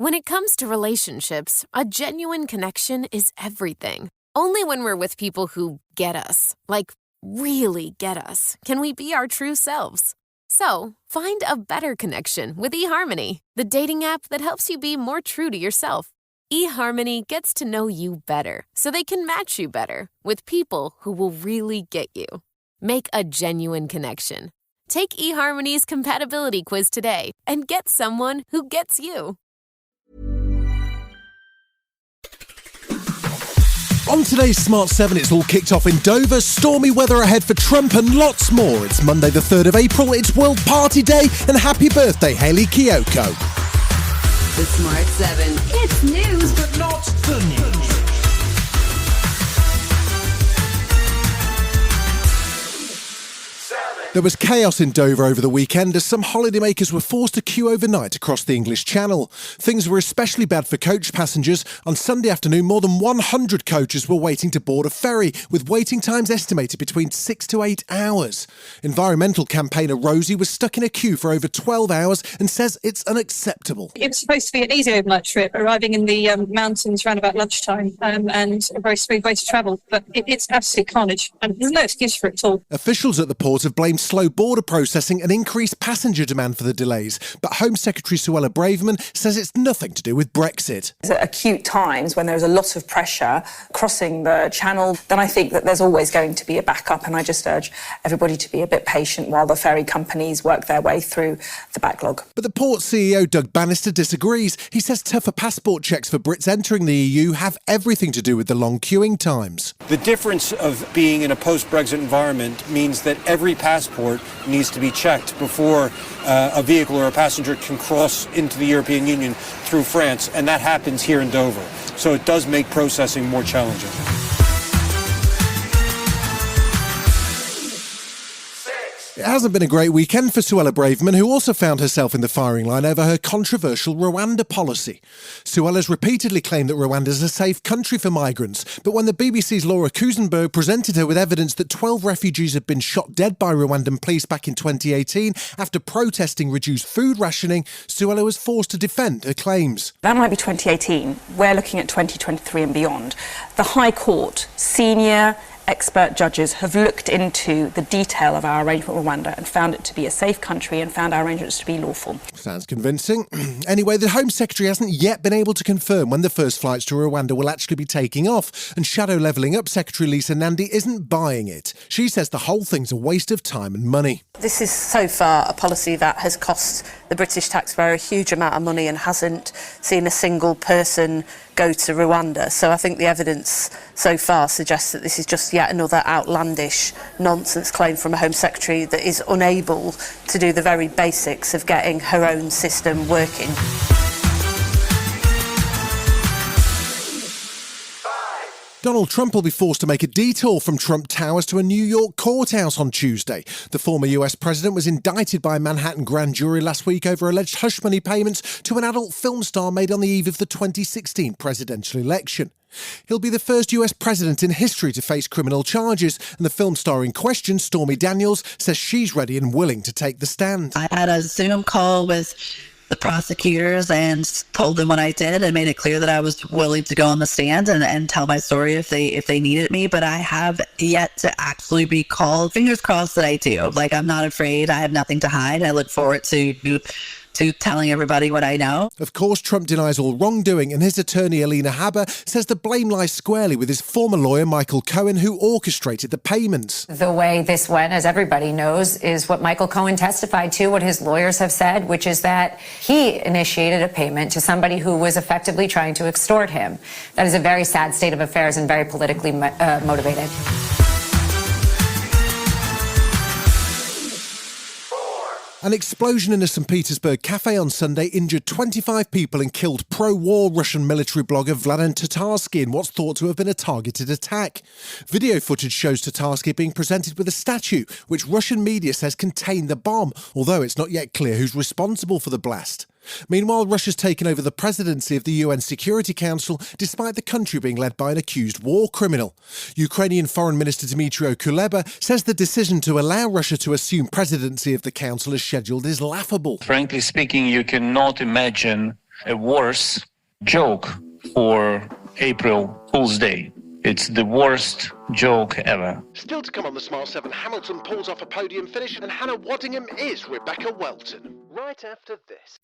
When it comes to relationships, a genuine connection is everything. Only when we're with people who get us, like really get us, can we be our true selves. So, find a better connection with eHarmony, the dating app that helps you be more true to yourself. eHarmony gets to know you better so they can match you better with people who will really get you. Make a genuine connection. Take eHarmony's compatibility quiz today and get someone who gets you. On today's Smart 7, it's all kicked off in Dover, stormy weather ahead for Trump and lots more. It's Monday the 3rd of April, it's World Party Day, and happy birthday, Hayley Kiyoko. The Smart 7. It's news, but not the news. There was chaos in Dover over the weekend as some holidaymakers were forced to queue overnight across the English Channel. Things were especially bad for coach passengers. On Sunday afternoon, more than 100 coaches were waiting to board a ferry, with waiting times estimated between 6 to 8 hours. Environmental campaigner Rosie was stuck in a queue for over 12 hours and says it's unacceptable. It was supposed to be an easy overnight trip, arriving in the mountains around about lunchtime, and a very smooth way to travel. But it's absolute carnage, and there's no excuse for it at all. Officials at the port have blamed slow border processing and increased passenger demand for the delays. But Home Secretary Suella Braverman says it's nothing to do with Brexit. At acute times when there's a lot of pressure crossing the channel, then I think that there's always going to be a backup, and I just urge everybody to be a bit patient while the ferry companies work their way through the backlog. But the port CEO Doug Bannister disagrees. He says tougher passport checks for Brits entering the EU have everything to do with the long queuing times. The difference of being in a post-Brexit environment means that every passport needs to be checked before a vehicle or a passenger can cross into the European Union through France, and that happens here in Dover. So it does make processing more challenging. It hasn't been a great weekend for Suella Braverman, who also found herself in the firing line over her controversial Rwanda policy. Suella's repeatedly claimed that Rwanda is a safe country for migrants, but when the BBC's Laura Kusenberg presented her with evidence that 12 refugees had been shot dead by Rwandan police back in 2018 after protesting reduced food rationing, Suella was forced to defend her claims. That might be 2018. We're looking at 2023 and beyond. The High Court, senior expert judges have looked into the detail of our arrangement with Rwanda and found it to be a safe country and found our arrangements to be lawful. Sounds convincing. Anyway, the Home Secretary hasn't yet been able to confirm when the first flights to Rwanda will actually be taking off, and Shadow Levelling Up Secretary Lisa Nandy isn't buying it. She says the whole thing's a waste of time and money. This is so far a policy that has cost the British taxpayer a huge amount of money and hasn't seen a single person go to Rwanda. So I think the evidence so far suggests that this is just yet another outlandish nonsense claim from a Home Secretary that is unable to do the very basics of getting her own system working. Donald Trump will be forced to make a detour from Trump Towers to a New York courthouse on Tuesday. The former US president was indicted by a Manhattan grand jury last week over alleged hush money payments to an adult film star made on the eve of the 2016 presidential election. He'll be the first US president in history to face criminal charges, and the film star in question, Stormy Daniels, says she's ready and willing to take the stand. I had a Zoom call with the prosecutors and told them what I did and made it clear that I was willing to go on the stand and tell my story if they needed me. But I have yet to actually be called. Fingers crossed that I do. Like, I'm not afraid. I have nothing to hide. I look forward to telling everybody what I know. Of course, Trump denies all wrongdoing, and his attorney, Alina Haber, says the blame lies squarely with his former lawyer, Michael Cohen, who orchestrated the payments. The way this went, as everybody knows, is what Michael Cohen testified to, what his lawyers have said, which is that he initiated a payment to somebody who was effectively trying to extort him. That is a very sad state of affairs and very politically motivated. An explosion in a St. Petersburg café on Sunday injured 25 people and killed pro-war Russian military blogger Vladan Tatarsky in what's thought to have been a targeted attack. Video footage shows Tatarsky being presented with a statue, which Russian media says contained the bomb, although it's not yet clear who's responsible for the blast. Meanwhile, Russia's taken over the presidency of the UN Security Council, despite the country being led by an accused war criminal. Ukrainian Foreign Minister Dmytro Kuleba says the decision to allow Russia to assume presidency of the council as scheduled is laughable. Frankly speaking, you cannot imagine a worse joke for April Fool's Day. It's the worst joke ever. Still to come on the Smart 7, Hamilton pulls off a podium finish and Hannah Waddingham is Rebecca Welton. Right after this.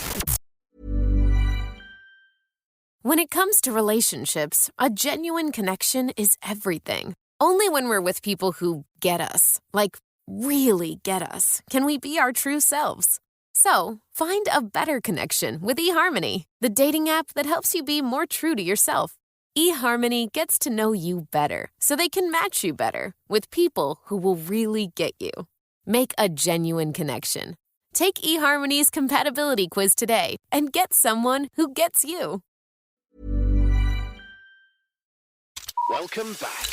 When it comes to relationships, a genuine connection is everything. Only when we're with people who get us, like really get us, can we be our true selves. So, find a better connection with eHarmony, the dating app that helps you be more true to yourself. eHarmony gets to know you better so they can match you better with people who will really get you. Make a genuine connection. Take eHarmony's compatibility quiz today and get someone who gets you. Welcome back.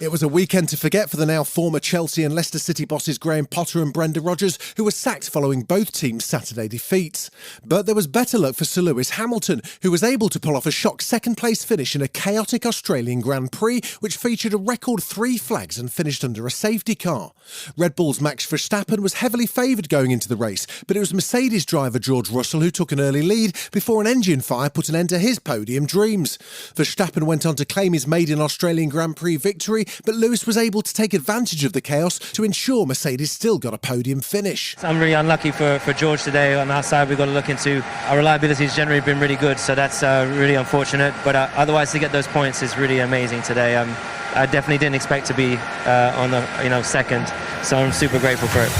It was a weekend to forget for the now former Chelsea and Leicester City bosses Graham Potter and Brenda Rodgers, who were sacked following both teams' Saturday defeats. But there was better luck for Sir Lewis Hamilton, who was able to pull off a shock second-place finish in a chaotic Australian Grand Prix, which featured a record 3 flags and finished under a safety car. Red Bull's Max Verstappen was heavily favoured going into the race, but it was Mercedes driver George Russell who took an early lead before an engine fire put an end to his podium dreams. Verstappen went on to claim his maiden Australian Grand Prix victory, but Lewis was able to take advantage of the chaos to ensure Mercedes still got a podium finish. I'm really unlucky for George today. On our side, we've got to look into our reliability has generally been really good, so that's really unfortunate. But otherwise, to get those points is really amazing today. I definitely didn't expect to be on the second, so I'm super grateful for it.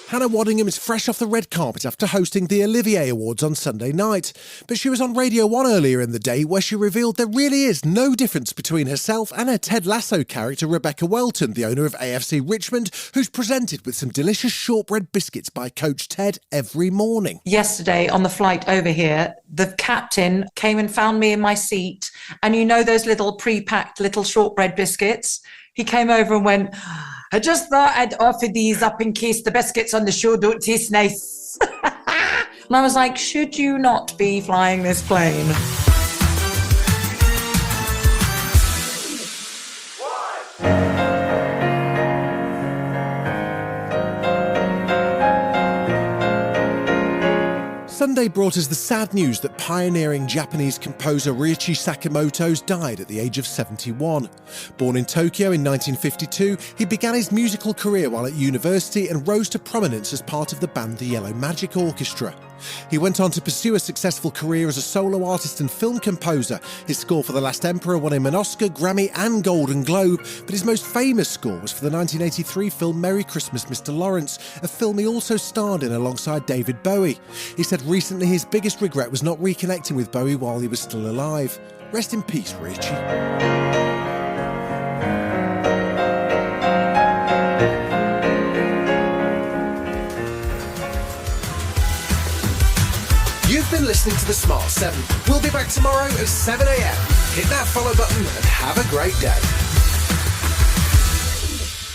Hannah Waddingham is fresh off the red carpet after hosting the Olivier Awards on Sunday night. But she was on Radio 1 earlier in the day where she revealed there really is no difference between herself and her Ted Lasso character Rebecca Welton, the owner of AFC Richmond, who's presented with some delicious shortbread biscuits by Coach Ted every morning. Yesterday on the flight over here, the captain came and found me in my seat, and you know those little pre-packed little shortbread biscuits? He came over and went, I just thought I'd offer these up in case the biscuits on the show don't taste nice. And I was like, should you not be flying this plane? Sunday brought us the sad news that pioneering Japanese composer Ryuichi Sakamoto's died at the age of 71. Born in Tokyo in 1952, he began his musical career while at university and rose to prominence as part of the band The Yellow Magic Orchestra. He went on to pursue a successful career as a solo artist and film composer. His score for The Last Emperor won him an Oscar, Grammy and Golden Globe, but his most famous score was for the 1983 film Merry Christmas, Mr. Lawrence, a film he also starred in alongside David Bowie. He said recently his biggest regret was not reconnecting with Bowie while he was still alive. Rest in peace, Ryuichi. You've been listening to The Smart 7. We'll be back tomorrow at 7 a.m. Hit that follow button and have a great day.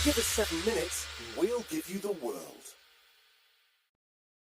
Give us 7 minutes and we'll give you the world.